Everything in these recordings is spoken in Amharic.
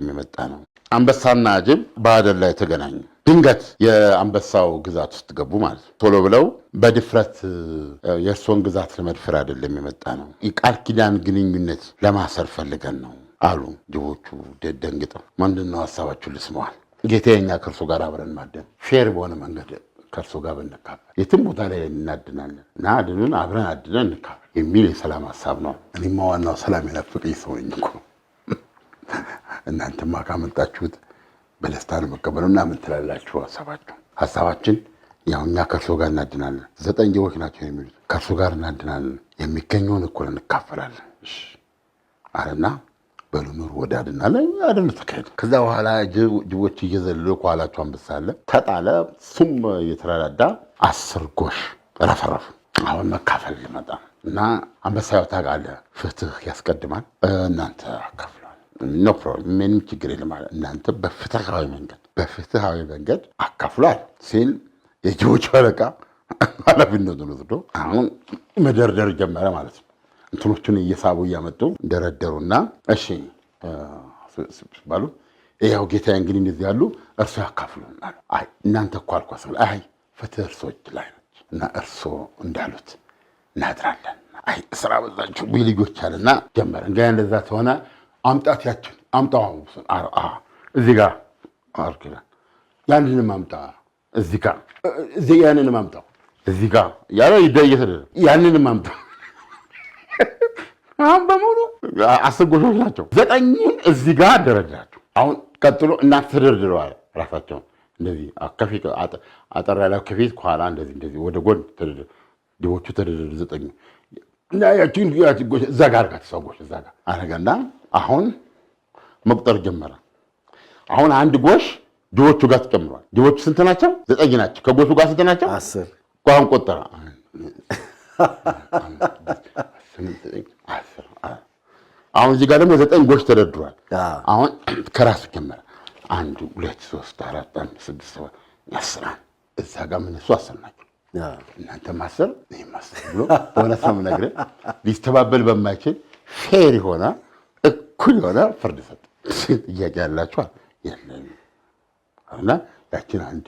የሚመጣ ነው። አንበሳና ጅብ በአደን ላይ ተገናኙ። ድንገት የአንበሳው ግዛት ውስጥ ገቡ ማለት ነው። ቶሎ ብለው በድፍረት የእርሶን ግዛት ለመድፈር አይደለም የመጣ ነው፣ የቃል ኪዳን ግንኙነት ለማሰር ፈልገን ነው አሉ። ጅቦቹ ደንግጠው ምንድን ነው ሀሳባችሁ? ልስመዋል። ጌታዬ፣ እኛ ከእርሶ ጋር አብረን ማደን ፌር በሆነ መንገድ ከእርሶ ጋር ብንካፈል የትም ቦታ ላይ እናድናለን እና አድኑን አብረን አድነን እንካፈል የሚል የሰላም ሀሳብ ነው። እኔማ ዋናው ሰላም የናፈቀኝ ሰው ነኝ እኮ። እናንተማ ካመጣችሁት በደስታ ነው መቀበሉ እና ምን ትላላችሁ? ሀሳባችን ያው እኛ ከእርሶ ጋር እናድናለን። 9 ጅቦች ናቸው የሚሉት። ከእርሶ ጋር እናድናለን፣ የሚገኘውን እኩል እንካፈላለን አለና በሉ ኑሩ ወደ አድናለን። አድን ተካሄደ። ከዛ በኋላ ጅቦች እየዘለሉ ከኋላቸው አንበሳ አለ። ተጣለ። እሱም እየተረዳዳ 10 ጎሽ ረፈረፉ። አሁን መካፈል ሊመጣ እና አንበሳው ታውቃለህ፣ ፍትህ ያስቀድማል። እናንተ አካፍሏል፣ ኖ ፕሮብለም፣ ምንም ችግር የለም። እናንተ በፍትሃዊ መንገድ አካፍሏል ሲል የጅቦች አለቃ ኃላፊነቱን ወስዶ አሁን መደርደር ጀመረ ማለት ነው። እንትኖቹን እየሳቡ እያመጡ ደረደሩና እሺ ባሉ ያው ጌታዬ እንግዲህ እንደዚህ ያሉ እርሶ ያካፍሉን አሉ። አይ እናንተ እኮ አልኳስ፣ አይ ፍትህ እርሶች ላይ ነች እና እርሶ እንዳሉት እናድራለን። አይ ስራ በዛችሁ ልጆች አለና ጀመረ። እንግዲህ እንደዛ ተሆነ አምጣት፣ ያችን አምጣው፣ እዚህ ጋር አርክላ፣ ያንንም አምጣ፣ እዚህ ጋር ያንንም አምጣው፣ እዚህ ጋር ያለው ይደየተ፣ ያንንም አምጣ። አሁን በሙሉ 10 ጎሾች ናቸው። 9ኙን እዚህ ጋር ደረድራቸው። አሁን ቀጥሎ እናንተ ተደርድረዋል። ራሳቸውን እንደዚህ ከፊት አጠር ያለ ከፊት ከኋላ እንደዚህ ወደ ጎን ተደርድረው ጅቦቹ ተደርድረው 9ኙ እና ያቺን ጎሽ እዛ ጋር ሰዎች እዛ ጋር አረጋና አሁን መቁጠር ጀመረ። አሁን አንድ ጎሽ ጅቦቹ ጋር ተጨምሯል። ጅቦቹ ስንት ናቸው? 9 ናቸው። ከጎሹ ጋር ስንት ናቸው? 10። ቋን ቆጠረ። አሁን እዚህ ጋር ደግሞ 9 ጎሽ ተደርድሯል። አሁን ከራሱ ጀመረ። 1 2 3 4 5 6 7 10 እዛ ጋር ምን እሱ 10 ናቸው። እናንተም 10 እኔም 10 ብሎ በእውነት ነው የምነግርህ ሊስተባበል በማይችል ፌር የሆነ እኩል የሆነ ፍርድ ሰጥ። ጥያቄ ያላችኋል? የለም እና ያችን አንድ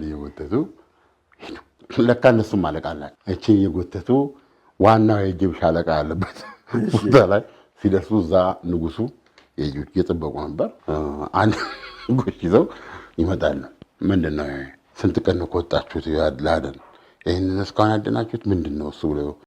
እየጎተቱ ሄዱ። ለካ እነሱም አለቃ አላቸው። ያችን እየጎተቱ ዋናው የጅብ ሻለቃ ያለበት ቦታ ላይ ሲደርሱ እዛ ንጉሱ የጅቦች እየጠበቁ ነበር። አንድ ጎሽ ይዘው ይመጣሉ። ምንድን ነው ስንት ቀን ከወጣችሁት ለአደን? ይህንን እስካሁን ያደናችሁት ምንድን ነው እሱ ብለው